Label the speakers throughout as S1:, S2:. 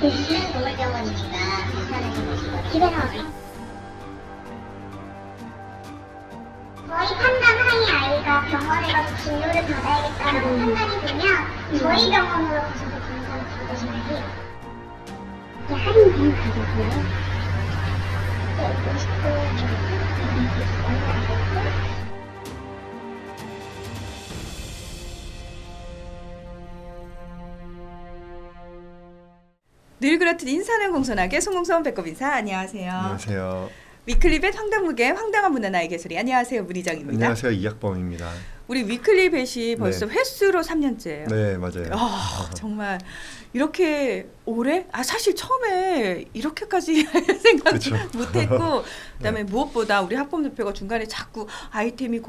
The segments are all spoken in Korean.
S1: 여기는 동물병원입니다. 괜찮으신 곳이고 집에서 저희 판단하에 아이가 병원에 가서 진료를 받아야겠다라고 판단이 되면 저희 병원으로 가셔서 검사를 받으셔야 해요. 이게 할인된 가격이에요. 50%
S2: 늘 그렇듯 인사는 공손하게 송공선 배꼽 인사. 안녕하세요.
S3: 안녕하세요.
S2: 위클리벳 황당무계 황당한 문화 나의 개소리. 안녕하세요. 문희정입니다.
S3: 안녕하세요. 이학범입니다.
S2: 우리 위클리벳이 벌써
S3: 네.
S2: 회수로 3년째예요.
S3: 네, 맞아요.
S2: 정말 이렇게 오래? 사실 처음에 이렇게까지 할 생각
S3: 그쵸.
S2: 못했고 그다음에
S3: 네.
S2: 무엇보다 우리 학범 대표가 중간에 자꾸 아이템이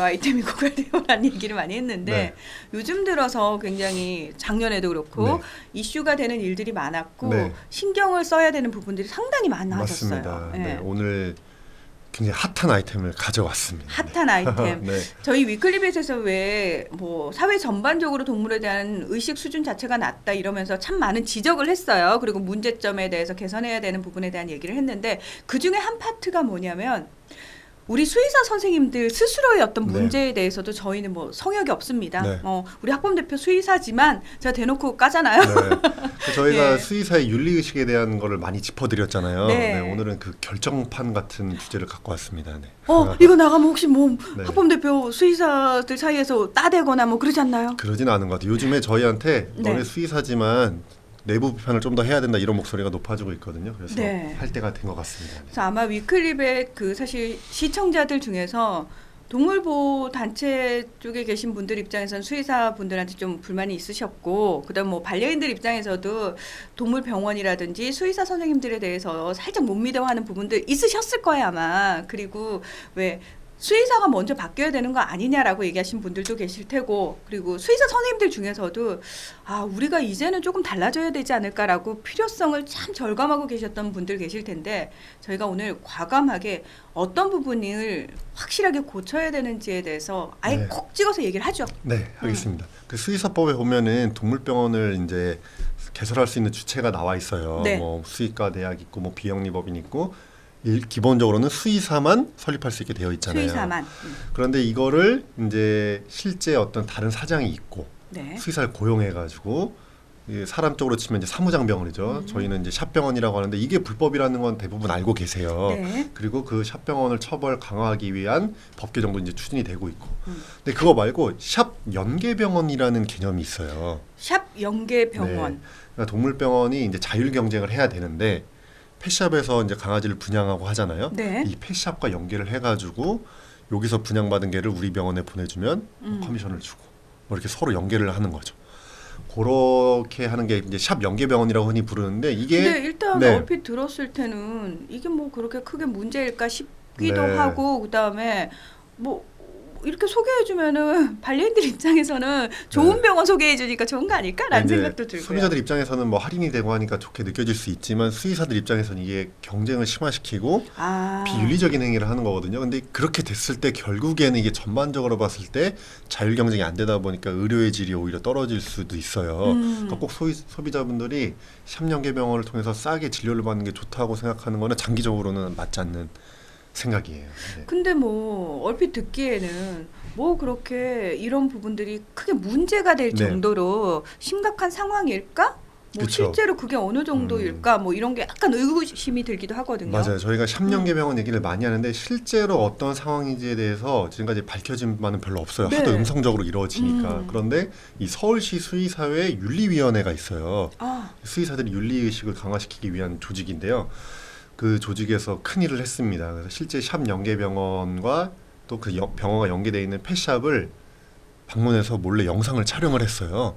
S2: 아이템이 고갈돼요라는 얘기를 많이 했는데
S3: 네.
S2: 요즘 들어서 굉장히 작년에도 그렇고
S3: 네.
S2: 이슈가 되는 일들이 많았고
S3: 네.
S2: 신경을 써야 되는 부분들이 상당히 많아졌어요.
S3: 맞습니다.
S2: 네.
S3: 네, 오늘 굉장히 핫한 아이템을 가져왔습니다.
S2: 핫한 아이템.
S3: 네.
S2: 저희 위클리벳에서 왜 뭐 사회 전반적으로 동물에 대한 의식 수준 자체가 낮다 이러면서 참 많은 지적을 했어요. 그리고 문제점에 대해서 개선해야 되는 부분에 대한 얘기를 했는데 그 중에 한 파트가 뭐냐면 우리 수의사 선생님들 스스로의 어떤
S3: 네.
S2: 문제에 대해서도 저희는 뭐 성역이 없습니다.
S3: 네.
S2: 우리 학범 대표 수의사지만 제가 대놓고 까잖아요.
S3: 네. 저희가
S2: 네.
S3: 수의사의 윤리의식에 대한 거를 많이 짚어드렸잖아요.
S2: 네.
S3: 네, 오늘은 그 결정판 같은 주제를 갖고 왔습니다. 네.
S2: 이거 나가면 혹시 뭐
S3: 네.
S2: 학범 대표 수의사들 사이에서 따대거나 뭐 그러지 않나요?
S3: 그러진 않은 것 같아요. 요즘에 저희한테
S2: 네.
S3: 너네 수의사지만 내부 비판을 좀 더 해야 된다 이런 목소리가 높아지고 있거든요. 그래서
S2: 네.
S3: 할 때가 된 것 같습니다. 네.
S2: 그래서 아마 위클리벳 그 사실 시청자들 중에서 동물보호 단체 쪽에 계신 분들 입장에서는 수의사 분들한테 좀 불만이 있으셨고 그다음 뭐 반려인들 입장에서도 동물병원이라든지 수의사 선생님들에 대해서 살짝 못 믿어하는 부분들 있으셨을 거예요 아마. 그리고 왜 수의사가 먼저 바뀌어야 되는 거 아니냐라고 얘기하신 분들도 계실 테고 그리고 수의사 선생님들 중에서도 우리가 이제는 조금 달라져야 되지 않을까라고 필요성을 참 절감하고 계셨던 분들 계실 텐데 저희가 오늘 과감하게 어떤 부분을 확실하게 고쳐야 되는지에 대해서 아예
S3: 네.
S2: 콕 찍어서 얘기를 하죠.
S3: 네, 하겠습니다. 그 수의사법에 보면은 동물병원을 이제 개설할 수 있는 주체가 나와 있어요.
S2: 네.
S3: 뭐 수의과 대학 있고 뭐 비영리법인 있고 기본적으로는 수의사만 설립할 수 있게 되어 있잖아요.
S2: 수의사만.
S3: 그런데 이거를 이제 실제 어떤 다른 사장이 있고
S2: 네.
S3: 수의사를 고용해가지고 사람 쪽으로 치면 이제 사무장병원이죠. 저희는 이제 샵병원이라고 하는데 이게 불법이라는 건 대부분 알고 계세요.
S2: 네.
S3: 그리고 그 샵병원을 처벌 강화하기 위한 법 개정도 이제 추진이 되고 있고. 근데 그거 말고 샵 연계병원이라는 개념이 있어요.
S2: 샵 연계병원.
S3: 네. 그러니까 동물병원이 이제 자율 경쟁을 해야 되는데 펫샵에서 이제 강아지를 분양하고 하잖아요.
S2: 네.
S3: 이 펫샵과 연계를 해가지고 여기서 분양받은 개를 우리 병원에 보내주면 커미션을 주고 뭐 이렇게 서로 연계를 하는 거죠. 그렇게 하는 게 이제 샵 연계병원이라고 흔히 부르는데 이게
S2: 근데 일단
S3: 네.
S2: 얼핏 들었을 때는 이게 뭐 그렇게 크게 문제일까 싶기도
S3: 네.
S2: 하고 그다음에 뭐 이렇게 소개해주면은 반려인들 입장에서는 좋은
S3: 네.
S2: 병원 소개해주니까 좋은 거 아닐까라는
S3: 이제
S2: 생각도 들고요.
S3: 소비자들 입장에서는 뭐 할인이 되고 하니까 좋게 느껴질 수 있지만 수의사들 입장에서는 이게 경쟁을 심화시키고 비윤리적인 행위를 하는 거거든요. 근데 그렇게 됐을 때 결국에는 이게 전반적으로 봤을 때 자율 경쟁이 안 되다 보니까 의료의 질이 오히려 떨어질 수도 있어요. 그러니까 꼭 소비자분들이 샵연계병원을 통해서 싸게 진료를 받는 게 좋다고 생각하는 거는 장기적으로는 맞지 않는 생각이에요. 네.
S2: 근데 뭐 얼핏 듣기에는 뭐 그렇게 이런 부분들이 크게 문제가 될
S3: 네.
S2: 정도로 심각한 상황일까? 뭐
S3: 그쵸.
S2: 실제로 그게 어느 정도일까? 뭐 이런 게 약간 의구심이 들기도 하거든요.
S3: 맞아요. 저희가 샵연계병원 얘기를 많이 하는데 실제로 어떤 상황인지에 대해서 지금까지 밝혀진 바는 별로 없어요.
S2: 네.
S3: 하도 음성적으로 이루어지니까. 그런데 이 서울시 수의사회 윤리위원회가 있어요. 수의사들이 윤리의식을 강화시키기 위한 조직인데요. 그 조직에서 큰 일을 했습니다. 그래서 실제 샵 연계병원과 또 그 병원과 연계되어 있는 펫샵을 방문해서 몰래 영상을 촬영을 했어요.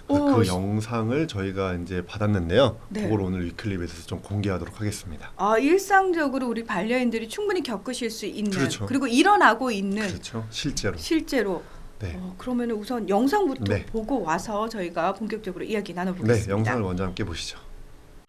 S3: 그 영상을 저희가 이제 받았는데요.
S2: 네.
S3: 그걸 오늘 위클리벳에서 좀 공개하도록 하겠습니다.
S2: 일상적으로 우리 반려인들이 충분히 겪으실 수 있는
S3: 그렇죠.
S2: 그리고 일어나고 있는
S3: 그렇죠. 실제로.
S2: 실제로.
S3: 네.
S2: 그러면 우선 영상부터
S3: 네.
S2: 보고 와서 저희가 본격적으로 이야기
S3: 네,
S2: 나눠보겠습니다.
S3: 영상을 먼저 함께 보시죠.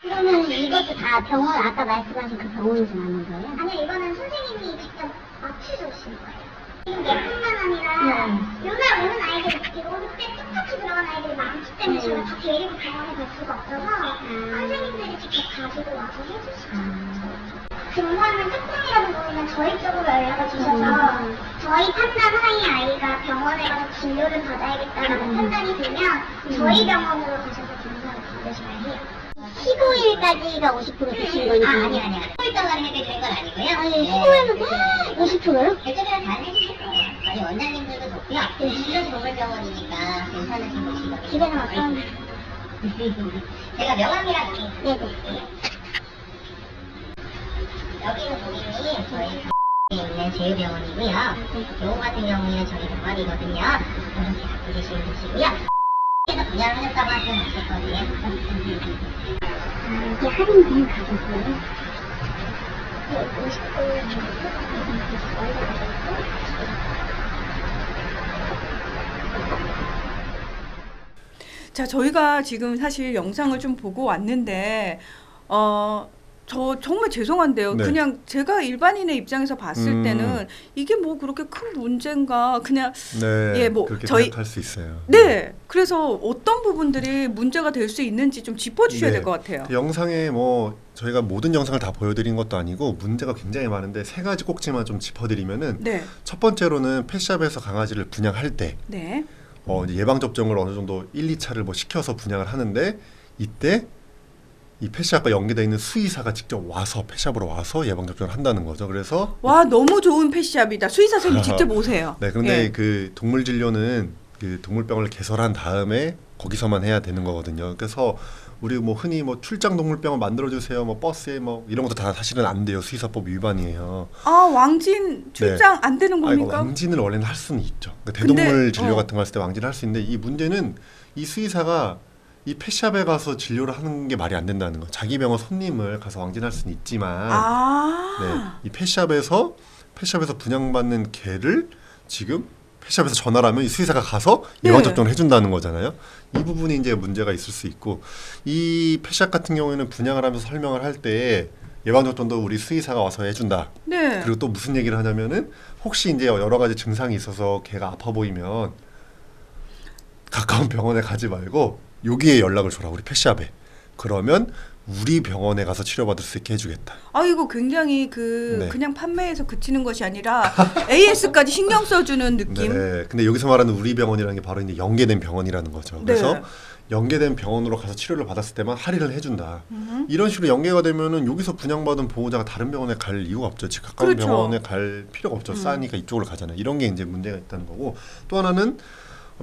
S1: 그러면 이것도 다 병원 아까 말씀하신 그 병원에서 나는 거예요? 아니요, 이거는 선생님이 직접 맞춰주신 거예요. 예뿐만 아니라 요날 오는 아이들이 그때 똑같이 들어간 아이들이 많기 때문에 저희가 다 데리고 병원에 갈 수가 없어서 선생님들이 직접 가지고 와서 해주시죠. 증상은 조금이라도 보이면 저희 쪽으로 연락을 주셔서 저희 판단 하에 아이가 병원에 가서 진료를 받아야겠다라는 판단이 들면 저희 병원으로 가셔서 검사를 받으셔야 해요. 15일까지가 50% 드신 거니까. 아니요. 15일 동안 해드리는 건 아니고요. 아니, 15일은 50%요? 그쪽에는 다 해주실 거예요. 아니, 원장님들도 좋고요. 진료 동물병원이니까 괜찮으신 곳이거든요. 집에는 어떤? 제가 명함이랑 네네. 여기는 고객님, 저희 있는 제휴병원이고요. 요거 같은 경우에는 저희 병원이거든요. 그래서 제가 부르시면 되시고요. 그래서 분양을 하셨다고 하시면 없었거든요. 이게 할인된 가격이에요? 네, 50%.
S2: 자, 저희가 지금 사실 영상을 좀 보고 왔는데 저 정말 죄송한데요.
S3: 네.
S2: 그냥 제가 일반인의 입장에서 봤을 때는 이게 뭐 그렇게 큰 문제인가 그냥
S3: 네,
S2: 예, 뭐
S3: 그렇게
S2: 저희
S3: 생각할 수 있어요.
S2: 네. 그래서 어떤 부분들이 문제가 될 수 있는지 좀 짚어주셔야
S3: 네.
S2: 될 것 같아요.
S3: 그 영상에 뭐 저희가 모든 영상을 다 보여드린 것도 아니고 문제가 굉장히 많은데 세 가지 꼭지만 좀 짚어드리면은
S2: 네.
S3: 첫 번째로는 펫샵에서 강아지를 분양할 때
S2: 네.
S3: 이제 예방 접종을 어느 정도 1, 2차를 뭐 시켜서 분양을 하는데 이때 이 펫샵과 연계되어 있는 수의사가 직접 와서 펫샵으로 와서 예방 접종을 한다는 거죠. 그래서
S2: 와, 너무 좋은 펫샵이다. 수의사 선생님 직접 오세요.
S3: 네, 그런데
S2: 예.
S3: 그 동물 진료는 그 동물병원을 개설한 다음에 거기서만 해야 되는 거거든요. 그래서 우리 뭐 흔히 뭐 출장 동물병원 만들어 주세요. 뭐 버스에 뭐 이런 것도 다 사실은 안 돼요. 수의사법 위반이에요.
S2: 아, 왕진 출장 안 되는 겁니까?
S3: 왕진을 원래는 할 수는 있죠. 그러니까
S2: 근데,
S3: 대동물 진료 같은 거 했을 때 왕진을 할 수 있는데 이 문제는 이 수의사가 이 펫샵에 가서 진료를 하는 게 말이 안 된다는 거. 자기 병원 손님을 가서 왕진할 수는 있지만 네, 이 펫샵에서 분양받는 개를 지금 펫샵에서 전화를 하면 이 수의사가 가서 예방 접종을 해준다는 거잖아요. 이 부분이 이제 문제가 있을 수 있고 이 펫샵 같은 경우에는 분양을 하면서 설명을 할 때 예방 접종도 우리 수의사가 와서 해준다.
S2: 네.
S3: 그리고 또 무슨 얘기를 하냐면은 혹시 이제 여러 가지 증상이 있어서 개가 아파 보이면 가까운 병원에 가지 말고 여기에 연락을 줘라 우리 펫샵에. 그러면 우리 병원에 가서 치료받을 수 있게 해주겠다.
S2: 아, 이거 굉장히
S3: 네.
S2: 그냥 판매에서 그치는 것이 아니라 AS까지 신경 써주는 느낌.
S3: 네. 근데 여기서 말하는 우리 병원이라는 게 바로 이제 연계된 병원이라는 거죠. 그래서 연계된 병원으로 가서 치료를 받았을 때만 할인을 해준다. 이런 식으로 연계가 되면은 여기서 분양받은 보호자가 다른 병원에 갈 이유가 없죠. 즉 가까운
S2: 그렇죠.
S3: 병원에 갈 필요가 없죠. 싸니까 이쪽으로 가잖아요. 이런 게 이제 문제가 있다는 거고. 또 하나는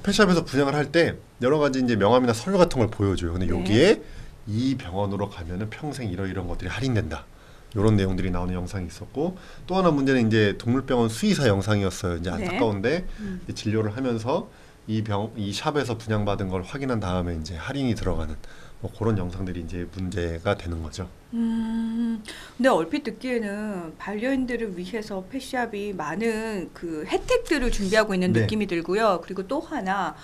S3: 펫샵에서 분양을 할 때 여러 가지 이제 명함이나 서류 같은 걸 보여줘요. 근데 여기에 이 병원으로 가면은 평생 이런 것들이 할인된다. 이런 내용들이 나오는 영상이 있었고 또 하나 문제는 이제 동물병원 수의사 영상이었어요. 이제 안타까운데 이제 진료를 하면서 이 샵에서 분양받은 걸 확인한 다음에 이제 할인이 들어가는 뭐 그런 영상들이 이제 문제가 되는 거죠.
S2: 근데 얼핏 듣기에는 반려인들을 위해서 펫샵이 많은 그 혜택들을 준비하고 있는
S3: 네.
S2: 느낌이 들고요. 그리고 또 하나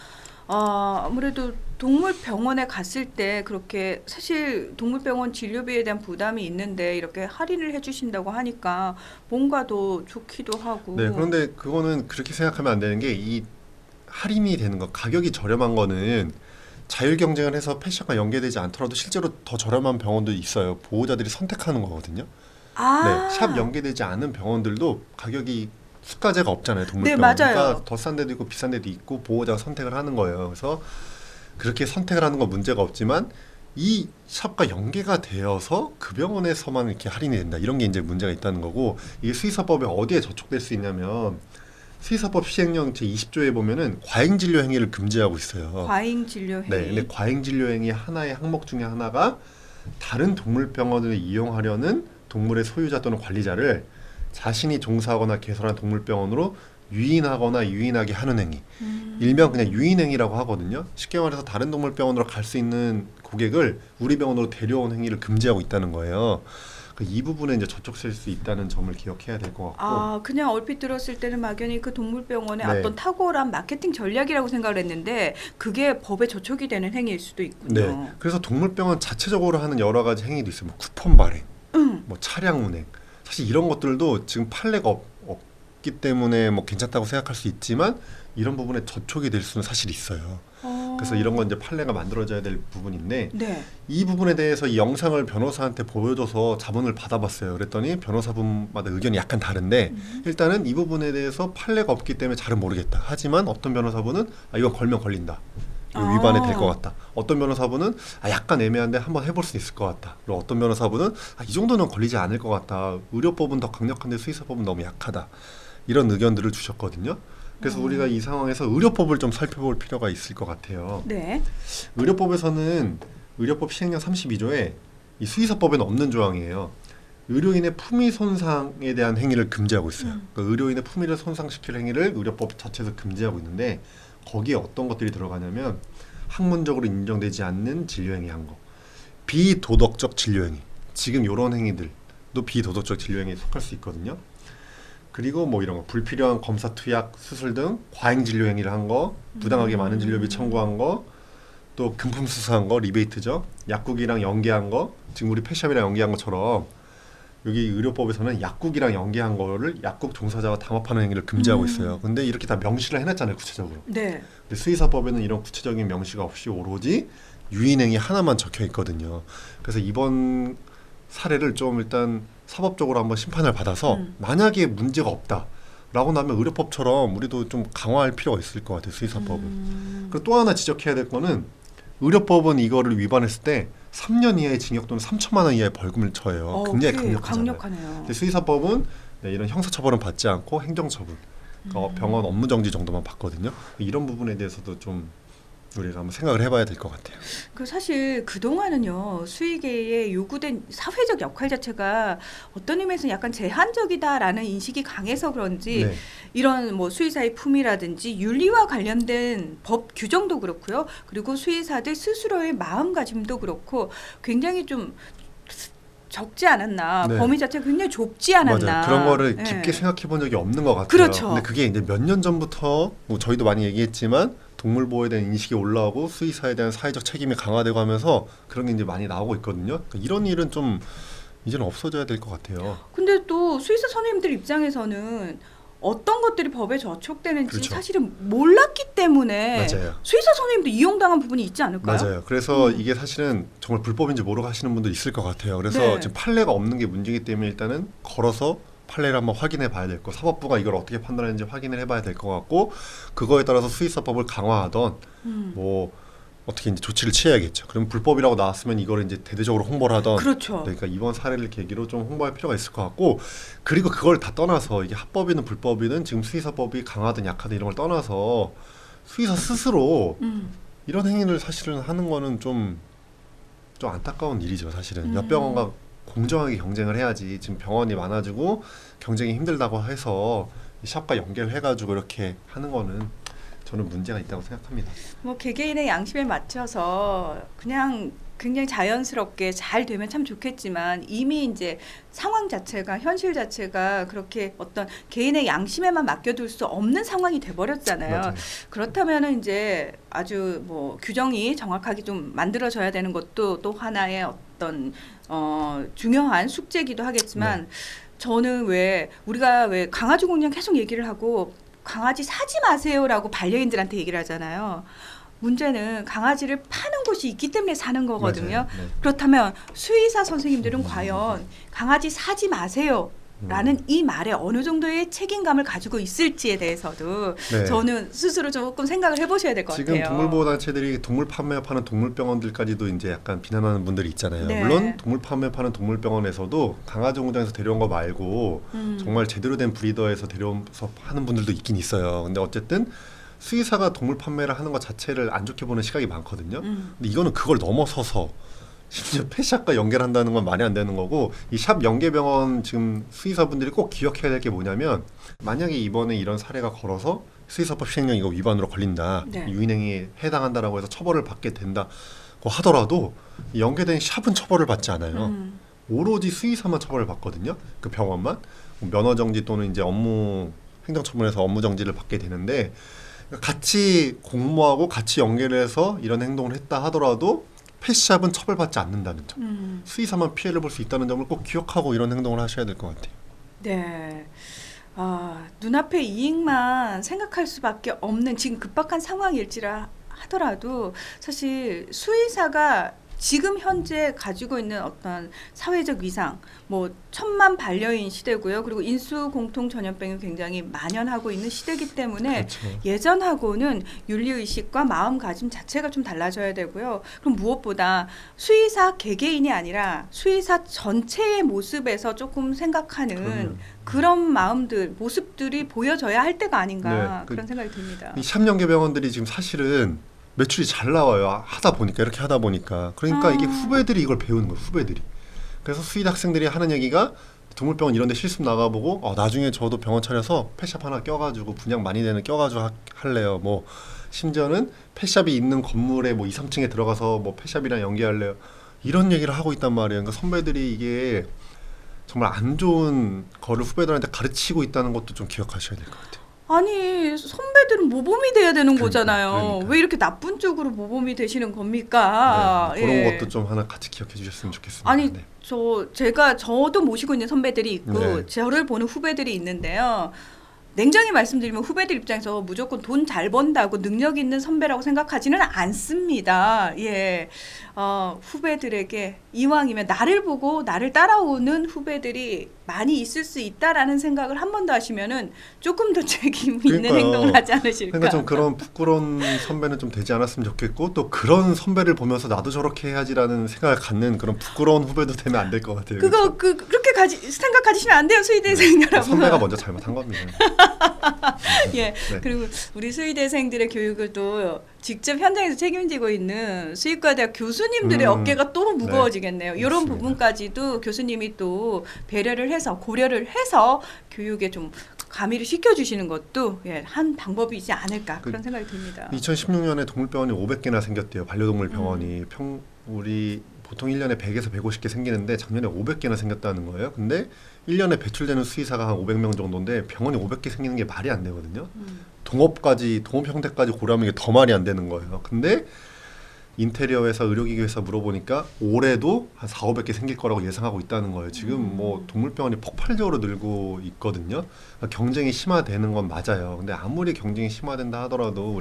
S2: 아무래도 동물병원에 갔을 때 그렇게 사실 동물병원 진료비에 대한 부담이 있는데 이렇게 할인을 해주신다고 하니까 뭔가 더 좋기도 하고.
S3: 네, 그런데 그거는 그렇게 생각하면 안 되는 게 이 할인이 되는 거, 가격이 저렴한 거는 자율 경쟁을 해서 펫샵과 연계되지 않더라도 실제로 더 저렴한 병원도 있어요. 보호자들이 선택하는 거거든요. 네, 샵 연계되지 않은 병원들도 가격이 수가제가 없잖아요. 동물병원.
S2: 네, 맞아요.
S3: 그러니까 더 싼 데도 있고 비싼 데도 있고 보호자가 선택을 하는 거예요. 그래서 그렇게 선택을 하는 건 문제가 없지만 이 샵과 연계가 되어서 그 병원에서만 이렇게 할인이 된다. 이런 게 이제 문제가 있다는 거고 이게 수의사법에 어디에 저촉될 수 있냐면 수의사법 시행령 제20조에 보면은 과잉 진료 행위를 금지하고 있어요.
S2: 과잉 진료 행위.
S3: 네, 근데 과잉 진료 행위 하나의 항목 중에 하나가 다른 동물병원을 이용하려는 동물의 소유자 또는 관리자를 자신이 종사하거나 개설한 동물병원으로 유인하거나 유인하게 하는 행위. 일명 그냥 유인행위라고 하거든요. 쉽게 말해서 다른 동물병원으로 갈 수 있는 고객을 우리 병원으로 데려온 행위를 금지하고 있다는 거예요. 이 부분에 이제 저촉될 수 있다는 점을 기억해야 될 것 같고.
S2: 그냥 얼핏 들었을 때는 막연히 그 동물병원의
S3: 네.
S2: 어떤 탁월한 마케팅 전략이라고 생각을 했는데 그게 법에 저촉이 되는 행위일 수도 있군요.
S3: 네. 그래서 동물병원 자체적으로 하는 여러 가지 행위도 있어요. 뭐 쿠폰 발행, 뭐 차량 운행. 사실 이런 것들도 지금 판례가 없기 때문에 뭐 괜찮다고 생각할 수 있지만 이런 부분에 저촉이 될 수는 사실 있어요. 그래서 이런 건 이제 판례가 만들어져야 될 부분인데
S2: 네.
S3: 이 부분에 대해서 이 영상을 변호사한테 보여줘서 자문을 받아봤어요. 그랬더니 변호사분마다 의견이 약간 다른데 일단은 이 부분에 대해서 판례가 없기 때문에 잘은 모르겠다. 하지만 어떤 변호사분은 이건 걸면 걸린다. 이거 위반이 될 것 같다. 어떤 변호사분은 약간 애매한데 한번 해볼 수 있을 것 같다. 그리고 어떤 변호사분은 이 정도는 걸리지 않을 것 같다. 의료법은 더 강력한데 수의사법은 너무 약하다. 이런 의견들을 주셨거든요. 그래서 우리가 이 상황에서 의료법을 좀 살펴볼 필요가 있을 것 같아요.
S2: 네.
S3: 의료법에서는 의료법 시행령 32조에 이 수의사법에는 없는 조항이에요. 의료인의 품위 손상에 대한 행위를 금지하고 있어요. 그러니까 의료인의 품위를 손상시킬 행위를 의료법 자체에서 금지하고 있는데 거기에 어떤 것들이 들어가냐면 학문적으로 인정되지 않는 진료행위 한 거, 비도덕적 진료행위, 지금 이런 행위들도 비도덕적 진료행위에 속할 수 있거든요. 그리고 뭐 이런 거 불필요한 검사 투약, 수술 등 과잉 진료 행위를 한 거, 부당하게 많은 진료비 청구한 거, 또 금품 수수한 거, 리베이트죠. 약국이랑 연계한 거, 지금 우리 펫샵이랑 연계한 것처럼 여기 의료법에서는 약국이랑 연계한 거를 약국 종사자와 담합하는 행위를 금지하고 있어요. 근데 이렇게 다 명시를 해놨잖아요, 구체적으로.
S2: 네.
S3: 근데 수의사법에는 이런 구체적인 명시가 없이 오로지 유인행위 하나만 적혀 있거든요. 그래서 이번 사례를 좀 일단 사법적으로 한번 심판을 받아서 만약에 문제가 없다라고 나면 의료법처럼 우리도 좀 강화할 필요가 있을 것 같아요. 수의사법은. 그리고 또 하나 지적해야 될 거는 의료법은 이거를 위반했을 때 3년 이하의 징역 또는 3천만 원 이하의 벌금을 처해요. 굉장히 강력하잖아요. 근데 수의사법은 이런 형사처벌은 받지 않고 행정처분, 그러니까 병원 업무정지 정도만 받거든요. 이런 부분에 대해서도 좀 우리가 한번 생각을 해봐야 될 것 같아요.
S2: 사실 그동안은요 수의계에 요구된 사회적 역할 자체가 어떤 의미에서 약간 제한적이다라는 인식이 강해서 그런지
S3: 네.
S2: 이런 뭐 수의사의 품위라든지 윤리와 관련된 법 규정도 그렇고요. 그리고 수의사들 스스로의 마음가짐도 그렇고 굉장히 좀 적지 않았나.
S3: 네.
S2: 범위 자체가 굉장히 좁지 않았나.
S3: 맞아요. 그런 거를
S2: 네.
S3: 깊게 생각해 본 적이 없는 것 같아요.
S2: 그렇죠.
S3: 근데 그게 이제 몇 년 전부터 뭐 저희도 많이 얘기했지만 동물보호에 대한 인식이 올라오고 수의사에 대한 사회적 책임이 강화되고 하면서 그런 게 이제 많이 나오고 있거든요. 그러니까 이런 일은 좀 이제는 없어져야 될 것 같아요.
S2: 근데 또 수의사 선생님들 입장에서는 어떤 것들이 법에 저촉되는지
S3: 그렇죠.
S2: 사실은 몰랐기 때문에
S3: 맞아요.
S2: 수의사 선생님도 이용당한 부분이 있지 않을까요?
S3: 맞아요. 그래서 이게 사실은 정말 불법인지 모르고 하시는 분들 있을 것 같아요. 그래서
S2: 네.
S3: 지금 판례가 없는 게 문제이기 때문에 일단은 걸어서 판례를 한번 확인해 봐야 될 거, 사법부가 이걸 어떻게 판단하는지 확인을 해봐야 될 것 같고, 그거에 따라서 수의사법을 강화하던 뭐 어떻게 이제 조치를 취해야겠죠. 그럼 불법이라고 나왔으면 이걸 이제 대대적으로 홍보를 하던.
S2: 그렇죠.
S3: 그러니까 이번 사례를 계기로 좀 홍보할 필요가 있을 것 같고, 그리고 그걸 다 떠나서 이게 합법이든 불법이든 지금 수의사법이 강하든 약하든 이런 걸 떠나서 수의사 스스로 이런 행위를 사실은 하는 거는 좀 안타까운 일이죠. 사실은 옆 병원과 공정하게 경쟁을 해야지. 지금 병원이 많아지고 경쟁이 힘들다고 해서 이 샵과 연계를 해가지고 이렇게 하는 거는 저는 문제가 있다고 생각합니다.
S2: 뭐 개개인의 양심에 맞춰서 그냥 굉장히 자연스럽게 잘 되면 참 좋겠지만 이미 이제 상황 자체가 현실 자체가 그렇게 어떤 개인의 양심에만 맡겨둘 수 없는 상황이 돼버렸잖아요.
S3: 맞아요.
S2: 그렇다면은 이제 아주 뭐 규정이 정확하게 좀 만들어져야 되는 것도 또 하나의 어떤 중요한 숙제이기도 하겠지만
S3: 네.
S2: 저는 우리가 왜 강아지 공룡 계속 얘기를 하고 강아지 사지 마세요라고 반려인들한테 얘기를 하잖아요. 문제는 강아지를 파는 곳이 있기 때문에 사는 거거든요.
S3: 맞아요. 네.
S2: 그렇다면 수의사 선생님들은 과연 강아지 사지 마세요 라는 이 말에 어느 정도의 책임감을 가지고 있을지에 대해서도
S3: 네.
S2: 저는 스스로 조금 생각을 해보셔야 될 것
S3: 지금
S2: 같아요.
S3: 동물보호단체들이 동물 판매하는 동물병원들까지도 이제 약간 비난하는 분들이 있잖아요.
S2: 네.
S3: 물론 동물 판매하는 동물병원에서도 강아지 공장에서 데려온 거 말고 정말 제대로 된 브리더에서 데려와서 하는 분들도 있긴 있어요. 근데 어쨌든 수의사가 동물 판매를 하는 것 자체를 안 좋게 보는 시각이 많거든요. 근데 이거는 그걸 넘어서서 심지어 펫샵과 연결한다는 건 말이 안 되는 거고, 이 샵 연계병원 지금 수의사분들이 꼭 기억해야 될 게 뭐냐면, 만약에 이번에 이런 사례가 걸어서 수의사법 시행령 이거 위반으로 걸린다,
S2: 네.
S3: 유인행위에 해당한다라고 해서 처벌을 받게 된다고 하더라도 이 연계된 샵은 처벌을 받지 않아요. 오로지 수의사만 처벌을 받거든요. 그 병원만 면허정지 또는 이제 업무 행정처분에서 업무정지를 받게 되는데, 같이 공모하고 같이 연결해서 이런 행동을 했다 하더라도 펫샵은 처벌받지 않는다는 점, 수의사만 피해를 볼 수 있다는 점을 꼭 기억하고 이런 행동을 하셔야 될 것 같아요.
S2: 네. 눈앞의 이익만 생각할 수밖에 없는 지금 급박한 상황일지라 하더라도 사실 수의사가 지금 현재 가지고 있는 어떤 사회적 위상, 뭐 천만 반려인 시대고요. 그리고 인수 공통 전염병이 굉장히 만연하고 있는 시대이기 때문에
S3: 그렇죠.
S2: 예전하고는 윤리 의식과 마음가짐 자체가 좀 달라져야 되고요. 그럼 무엇보다 수의사 개개인이 아니라 수의사 전체의 모습에서 조금 생각하는
S3: 그럼요.
S2: 그런 마음들, 모습들이 보여져야 할 때가 아닌가
S3: 네,
S2: 그런 생각이 듭니다.
S3: 이 샵연계병원들이 지금 사실은 매출이 잘 나와요. 이렇게 하다 보니까. 그러니까 이게 후배들이 이걸 배우는 거예요. 후배들이. 그래서 수의대 학생들이 하는 얘기가 동물병원 이런 데 실습 나가보고 나중에 저도 병원 차려서 펫샵 하나 껴가지고 분양 많이 되는 껴가지고 할래요. 뭐 심지어는 펫샵이 있는 건물에 뭐 2, 3층에 들어가서 뭐 펫샵이랑 연계할래요. 이런 얘기를 하고 있단 말이에요. 그러니까 선배들이 이게 정말 안 좋은 거를 후배들한테 가르치고 있다는 것도 좀 기억하셔야 될 것 같아요.
S2: 아니 선배들은 모범이 돼야 되는 거잖아요.
S3: 그러니까.
S2: 왜 이렇게 나쁜 쪽으로 모범이 되시는 겁니까?
S3: 네, 그런
S2: 예.
S3: 것도 좀 하나 같이 기억해 주셨으면 좋겠습니다.
S2: 아니
S3: 네.
S2: 저도 모시고 있는 선배들이 있고
S3: 네.
S2: 저를 보는 후배들이 있는데요. 냉정히 말씀드리면 후배들 입장에서 무조건 돈 잘 번다고 능력 있는 선배라고 생각하지는 않습니다. 예, 후배들에게 이왕이면 나를 보고 나를 따라오는 후배들이 많이 있을 수 있다라는 생각을 한 번 더 하시면은 조금 더 책임 있는
S3: 그러니까요.
S2: 행동을 하지 않으실까.
S3: 그러니까 좀 그런 부끄러운 선배는 좀 되지 않았으면 좋겠고 또 그런 선배를 보면서 나도 저렇게 해야지라는 생각을 갖는 그런 부끄러운 후배도 되면 안 될 것 같아요. 그렇죠?
S2: 그렇게 생각 가지시면 안 돼요, 수의대생 여러분.
S3: 선배가 먼저 잘못한 겁니다.
S2: 예.
S3: 네.
S2: 그리고 우리 수의대생들의 교육을 또 직접 현장에서 책임지고 있는 수의과대학 교수님들의 어깨가 또 무거워지겠네요.
S3: 네.
S2: 이런
S3: 맞습니다.
S2: 부분까지도 교수님이 또 배려를 해서 고려를 해서 교육에 좀 가미를 시켜주시는 것도 한 방법이지 않을까 그런 생각이 듭니다.
S3: 2016년에 동물병원이 500개나 생겼대요. 반려동물 병원이 우리 보통 1년에 100에서 150개 생기는데 작년에 500개나 생겼다는 거예요. 근데 1년에 배출되는 수의사가 한 500명 정도인데 병원이 500개 생기는 게 말이 안 되거든요. 동업 형태까지 고려하면 이게 더 말이 안 되는 거예요. 근데 인테리어 회사, 의료기기 회사 물어보니까 올해도 한 4, 500개 생길 거라고 예상하고 있다는 거예요. 지금 뭐 동물병원이 폭발적으로 늘고 있거든요. 그러니까 경쟁이 심화되는 건 맞아요. 근데 아무리 경쟁이 심화된다 하더라도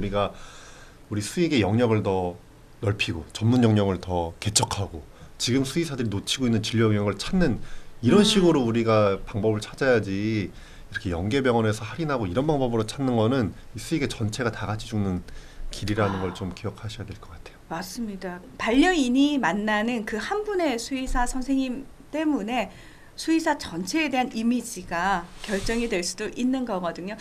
S3: 우리 수의계 영역을 더 넓히고 전문 영역을 더 개척하고 지금 수의사들이 놓치고 있는 진료 영역을 찾는 이런 식으로 우리가 방법을 찾아야지 이렇게 연계병원에서 할인하고 이런 방법으로 찾는 거는 이 수의계 전체가 다 같이 죽는 길이라는 걸 좀 기억하셔야 될 것 같아요.
S2: 맞습니다. 반려인이 만나는 그 한 분의 수의사 선생님 때문에 수의사 전체에 대한 이미지가 결정이 될 수도 있는 거거든요.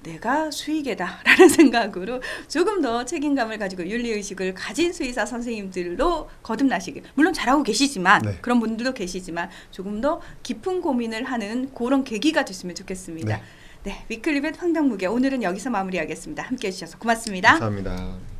S2: 내가 수의계다라는 생각으로 조금 더 책임감을 가지고 윤리의식을 가진 수의사 선생님들로 거듭나시길. 물론 잘하고 계시지만
S3: 네.
S2: 그런 분들도 계시지만 조금 더 깊은 고민을 하는 그런 계기가 됐으면 좋겠습니다.
S3: 네.
S2: 네, 위클리벳 황당무계 오늘은 여기서 마무리하겠습니다. 함께해 주셔서 고맙습니다.
S3: 감사합니다.